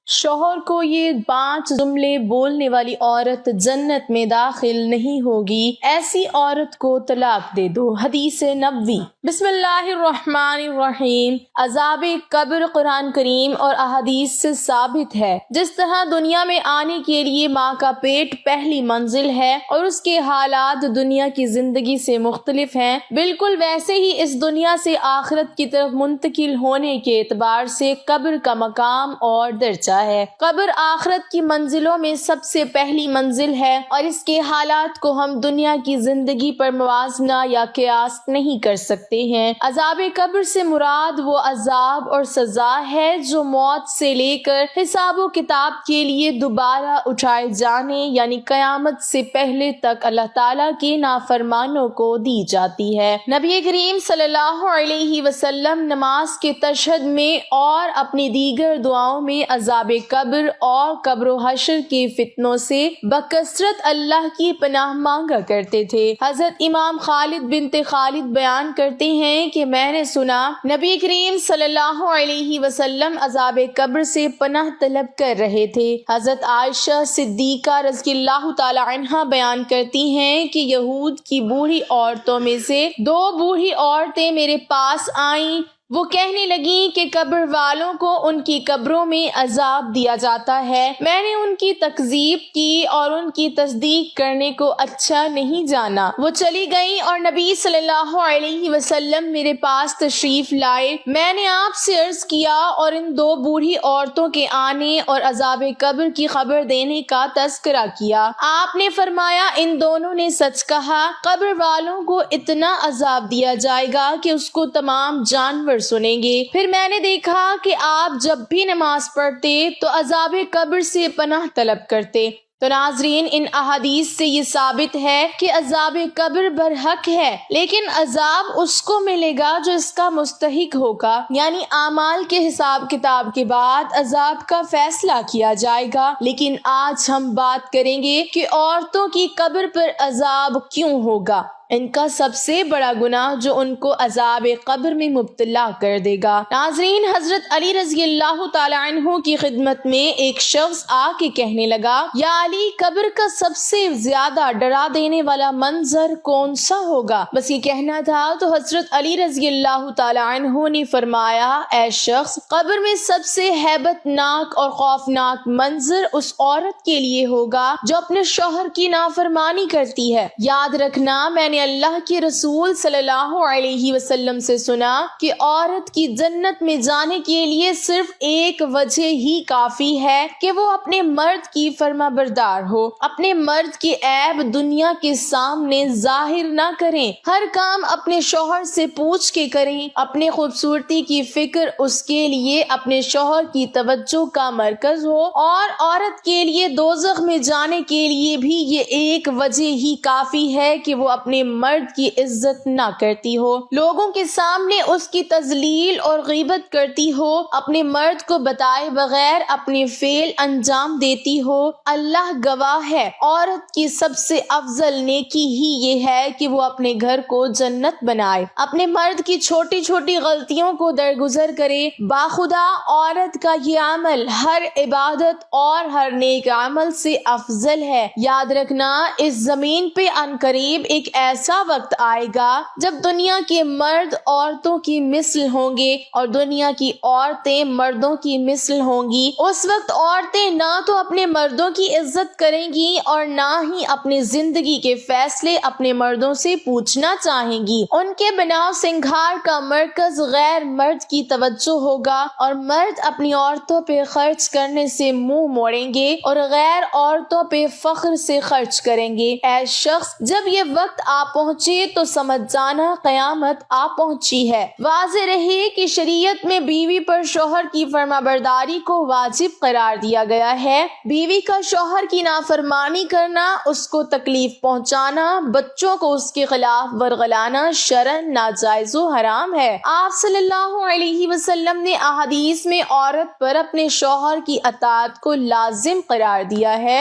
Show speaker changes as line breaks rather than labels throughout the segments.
شوہر کو یہ 5 جملے بولنے والی عورت جنت میں داخل نہیں ہوگی، ایسی عورت کو طلاق دے دو۔ حدیث نبوی۔ بسم اللہ الرحمن الرحیم۔ عذاب قبر قرآن کریم اور احادیث سے ثابت ہے۔ جس طرح دنیا میں آنے کے لیے ماں کا پیٹ پہلی منزل ہے اور اس کے حالات دنیا کی زندگی سے مختلف ہیں، بالکل ویسے ہی اس دنیا سے آخرت کی طرف منتقل ہونے کے اعتبار سے قبر کا مقام اور درجہ ہے۔ قبر آخرت کی منزلوں میں سب سے پہلی منزل ہے اور اس کے حالات کو ہم دنیا کی زندگی پر موازنہ یا قیاس نہیں کر سکتے ہیں۔ عذاب قبر سے مراد وہ عذاب اور سزا ہے جو موت سے لے کر حساب و کتاب کے لیے دوبارہ اٹھائے جانے یعنی قیامت سے پہلے تک اللہ تعالیٰ کے نافرمانوں کو دی جاتی ہے۔ نبی کریم صلی اللہ علیہ وسلم نماز کے تشہد میں اور اپنی دیگر دعاؤں میں عذاب قبر اور قبر و حشر کے فتنوں سے بکثرت اللہ کی پناہ مانگا کرتے تھے۔ حضرت امام خالد بنت خالد بیان کرتے ہیں کہ میں نے سنا نبی کریم صلی اللہ علیہ وسلم عذاب قبر سے پناہ طلب کر رہے تھے۔ حضرت عائشہ صدیقہ رضی اللہ تعالی عنہا بیان کرتی ہیں کہ یہود کی بوڑھی عورتوں میں سے 2 بوڑھی عورتیں میرے پاس آئیں۔ وہ کہنے لگیں کہ قبر والوں کو ان کی قبروں میں عذاب دیا جاتا ہے۔ میں نے ان کی تکذیب کی اور ان کی تصدیق کرنے کو اچھا نہیں جانا۔ وہ چلی گئیں اور نبی صلی اللہ علیہ وسلم میرے پاس تشریف لائے۔ میں نے آپ سے عرض کیا اور ان 2 بوڑھی عورتوں کے آنے اور عذاب قبر کی خبر دینے کا تذکرہ کیا۔ آپ نے فرمایا ان دونوں نے سچ کہا، قبر والوں کو اتنا عذاب دیا جائے گا کہ اس کو تمام جانور سنیں گے۔ پھر میں نے دیکھا کہ آپ جب بھی نماز پڑھتے تو عذاب قبر سے پناہ طلب کرتے۔ تو ناظرین، ان احادیث سے یہ ثابت ہے کہ عذاب قبر برحق ہے، لیکن عذاب اس کو ملے گا جو اس کا مستحق ہوگا، یعنی اعمال کے حساب کتاب کے بعد عذاب کا فیصلہ کیا جائے گا۔ لیکن آج ہم بات کریں گے کہ عورتوں کی قبر پر عذاب کیوں ہوگا، ان کا سب سے بڑا گناہ جو ان کو عذاب قبر میں مبتلا کر دے گا۔ ناظرین، حضرت علی رضی اللہ تعالی عنہ کی خدمت میں ایک شخص آ کے کہنے لگا، یا علی، قبر کا سب سے زیادہ ڈرا دینے والا منظر کون سا ہوگا؟ بس یہ کہنا تھا تو حضرت علی رضی اللہ تعالی عنہ نے فرمایا، اے شخص، قبر میں سب سے ہیبت ناک اور خوفناک منظر اس عورت کے لیے ہوگا جو اپنے شوہر کی نافرمانی کرتی ہے۔ یاد رکھنا، میں نے اللہ کے رسول صلی اللہ علیہ وسلم سے سنا کہ عورت کی جنت میں جانے کے لیے صرف ایک وجہ ہی کافی ہے کہ وہ اپنے مرد کی فرما بردار ہو، اپنے مرد کی عیب دنیا کے سامنے ظاہر نہ کریں، ہر کام اپنے شوہر سے پوچھ کے کریں، اپنے خوبصورتی کی فکر اس کے لیے اپنے شوہر کی توجہ کا مرکز ہو، اور عورت کے لیے دوزخ میں جانے کے لیے بھی یہ ایک وجہ ہی کافی ہے کہ وہ اپنے مرد کی عزت نہ کرتی ہو، لوگوں کے سامنے اس کی تذلیل اور غیبت کرتی ہو، اپنے مرد کو بتائے بغیر اپنے فعل انجام دیتی ہو۔ اللہ گواہ ہے، عورت کی سب سے افضل نیکی ہی یہ ہے کہ وہ اپنے گھر کو جنت بنائے، اپنے مرد کی چھوٹی چھوٹی غلطیوں کو درگزر کرے۔ باخدا عورت کا یہ عمل ہر عبادت اور ہر نیک عمل سے افضل ہے۔ یاد رکھنا، اس زمین پہ عنقریب ایک ایسا وقت آئے گا جب دنیا کے مرد عورتوں کی مثل ہوں گے اور دنیا کی عورتیں مردوں کی مثل ہوں گی۔ اس وقت عورتیں نہ تو اپنے مردوں کی عزت کریں گی اور نہ ہی اپنی زندگی کے فیصلے اپنے مردوں سے پوچھنا چاہیں گی۔ ان کے بناؤ سنگھار کا مرکز غیر مرد کی توجہ ہوگا اور مرد اپنی عورتوں پہ خرچ کرنے سے منہ موڑیں گے اور غیر عورتوں پہ فخر سے خرچ کریں گے۔ اے شخص، جب یہ وقت آ پہنچے تو سمجھ جانا قیامت آ پہنچی ہے۔ واضح رہے کہ شریعت میں بیوی پر شوہر کی فرما برداری کو واجب قرار دیا گیا ہے۔ بیوی کا شوہر کی نافرمانی کرنا، اس کو تکلیف پہنچانا، بچوں کو اس کے خلاف ورغلانا شرعاً ناجائز و حرام ہے۔ آپ صلی اللہ علیہ وسلم نے احادیث میں عورت پر اپنے شوہر کی اطاعت کو لازم قرار دیا ہے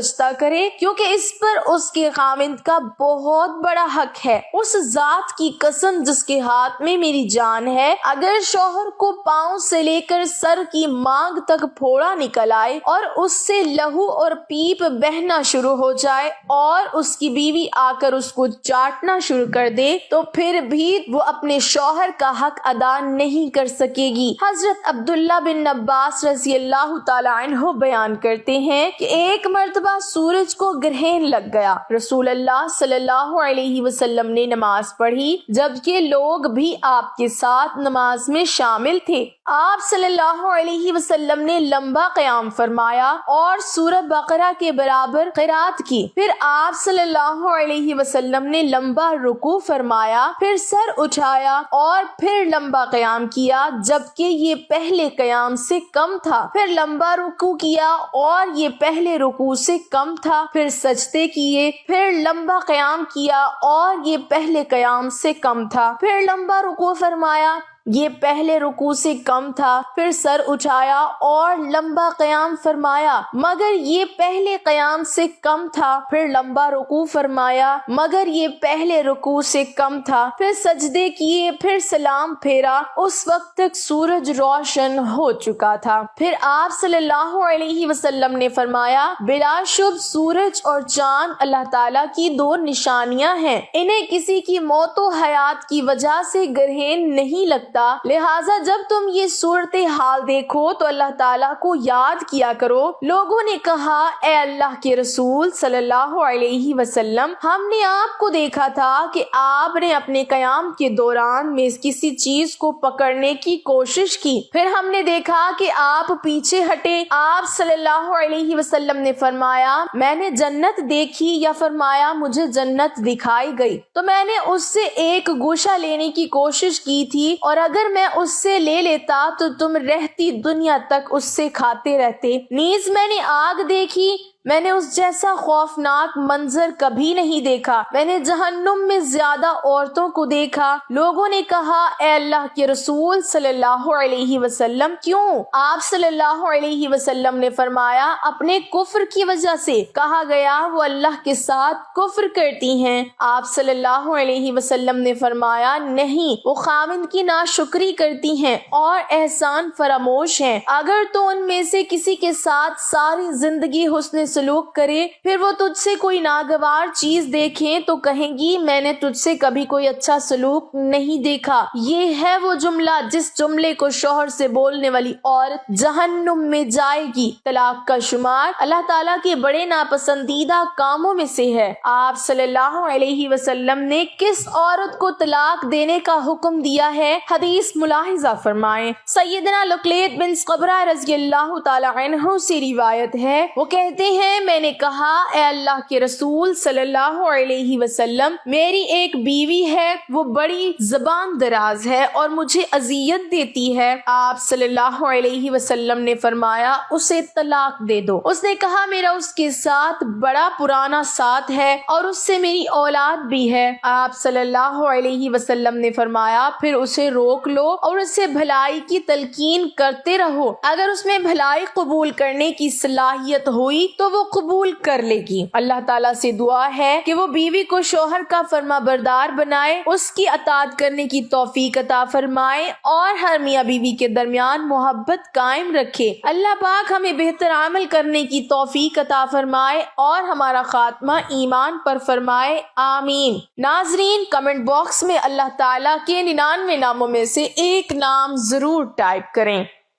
سجدہ کرے، کیونکہ اس پر اس کے خاوند کا بہت بڑا حق ہے۔ اس ذات کی قسم جس کے ہاتھ میں میری جان ہے، اگر شوہر کو پاؤں سے لے کر سر کی مانگ تک پھوڑا نکل آئے اور اس سے لہو اور پیپ بہنا شروع ہو جائے اور اس کی بیوی آ کر اس کو چاٹنا شروع کر دے، تو پھر بھی وہ اپنے شوہر کا حق ادا نہیں کر سکے گی۔ حضرت عبداللہ بن عباس رضی اللہ تعالی عنہ بیان کرتے ہیں کہ ایک مرتبہ سورج کو گرہن لگ گیا۔ رسول اللہ صلی اللہ علیہ وسلم نے نماز پڑھی، جبکہ لوگ بھی آپ کے ساتھ نماز میں شامل تھے۔ آپ صلی اللہ علیہ وسلم نے لمبا قیام فرمایا اور سورہ بقرہ کے برابر قرات کی۔ پھر آپ صلی اللہ علیہ وسلم نے لمبا رکوع فرمایا، پھر سر اٹھایا اور پھر لمبا قیام کیا، جبکہ یہ پہلے قیام سے کم تھا۔ پھر لمبا رکوع کیا اور یہ پہلے رکوع سے کم تھا۔ پھر سجدے کیے، پھر لمبا قیام کیا اور یہ پہلے قیام سے کم تھا۔ پھر لمبا رکوع فرمایا، یہ پہلے رکوع سے کم تھا۔ پھر سر اٹھایا اور لمبا قیام فرمایا، مگر یہ پہلے قیام سے کم تھا۔ پھر لمبا رکوع فرمایا، مگر یہ پہلے رکوع سے کم تھا۔ پھر سجدے کیے، پھر سلام پھیرا۔ اس وقت تک سورج روشن ہو چکا تھا۔ پھر آپ صلی اللہ علیہ وسلم نے فرمایا، بلا شبہ سورج اور چاند اللہ تعالیٰ کی دو نشانیاں ہیں، انہیں کسی کی موت و حیات کی وجہ سے گرہن نہیں لگتا، لہٰذا جب تم یہ صورتحال دیکھو تو اللہ تعالیٰ کو یاد کیا کرو۔ لوگوں نے کہا، اے اللہ کے رسول صلی اللہ علیہ وسلم، ہم نے آپ کو دیکھا تھا کہ آپ نے اپنے قیام کے دوران میں کسی چیز کو پکڑنے کی کوشش کی، پھر ہم نے دیکھا کہ آپ پیچھے ہٹے۔ آپ صلی اللہ علیہ وسلم نے فرمایا، میں نے جنت دیکھی، یا فرمایا مجھے جنت دکھائی گئی تو میں نے اس سے ایک گوشہ لینے کی کوشش کی تھی، اور اگر میں اس سے لے لیتا تو تم رہتی دنیا تک اس سے کھاتے رہتے۔ نیز میں نے آگ دیکھی، میں نے اس جیسا خوفناک منظر کبھی نہیں دیکھا۔ میں نے جہنم میں زیادہ عورتوں کو دیکھا۔ لوگوں نے کہا، اے اللہ کے رسول صلی اللہ علیہ وسلم، کیوں؟ آپ صلی اللہ علیہ وسلم نے فرمایا، اپنے کفر کی وجہ سے۔ کہا گیا، وہ اللہ کے ساتھ کفر کرتی ہیں۔ آپ صلی اللہ علیہ وسلم نے فرمایا، نہیں، وہ خاوند کی ناشکری کرتی ہیں اور احسان فراموش ہیں۔ اگر تو ان میں سے کسی کے ساتھ ساری زندگی حسن سلوک کرے، پھر وہ تجھ سے کوئی ناگوار چیز دیکھیں تو کہیں گی، میں نے تجھ سے کبھی کوئی اچھا سلوک نہیں دیکھا۔ یہ ہے وہ جملہ جس جملے کو شوہر سے بولنے والی عورت جہنم میں جائے گی۔ طلاق کا شمار اللہ تعالیٰ کے بڑے ناپسندیدہ کاموں میں سے ہے۔ آپ صلی اللہ علیہ وسلم نے کس عورت کو طلاق دینے کا حکم دیا ہے؟ حدیث ملاحظہ فرمائیں۔ سیدنا لقیط بن صبرہ رضی اللہ تعالی عنہ سے روایت ہے، وہ کہتے ہیں، میں نے کہا، اے اللہ کے رسول صلی اللہ علیہ وسلم، میری ایک بیوی ہے، وہ بڑی زبان دراز ہے اور مجھے اذیت دیتی ہے۔ آپ صلی اللہ علیہ وسلم نے فرمایا، اسے طلاق دے دو۔ اس نے کہا، میرا اس کے ساتھ بڑا پرانا ساتھ ہے اور اس سے میری اولاد بھی ہے۔ آپ صلی اللہ علیہ وسلم نے فرمایا، پھر اسے روک لو اور اسے بھلائی کی تلقین کرتے رہو، اگر اس میں بھلائی قبول کرنے کی صلاحیت ہوئی تو وہ قبول کر لے گی۔ اللہ تعالیٰ سے دعا ہے کہ وہ بیوی کو شوہر کا فرما بردار بنائے، اس کی اطاعت کرنے کی توفیق عطا فرمائے اور ہر میاں بیوی کے درمیان محبت قائم رکھے۔ اللہ پاک ہمیں بہتر عمل کرنے کی توفیق عطا فرمائے اور ہمارا خاتمہ ایمان پر فرمائے، آمین۔ ناظرین، کمنٹ باکس میں اللہ تعالیٰ کے 99 ناموں میں سے ایک نام ضرور ٹائپ کریں۔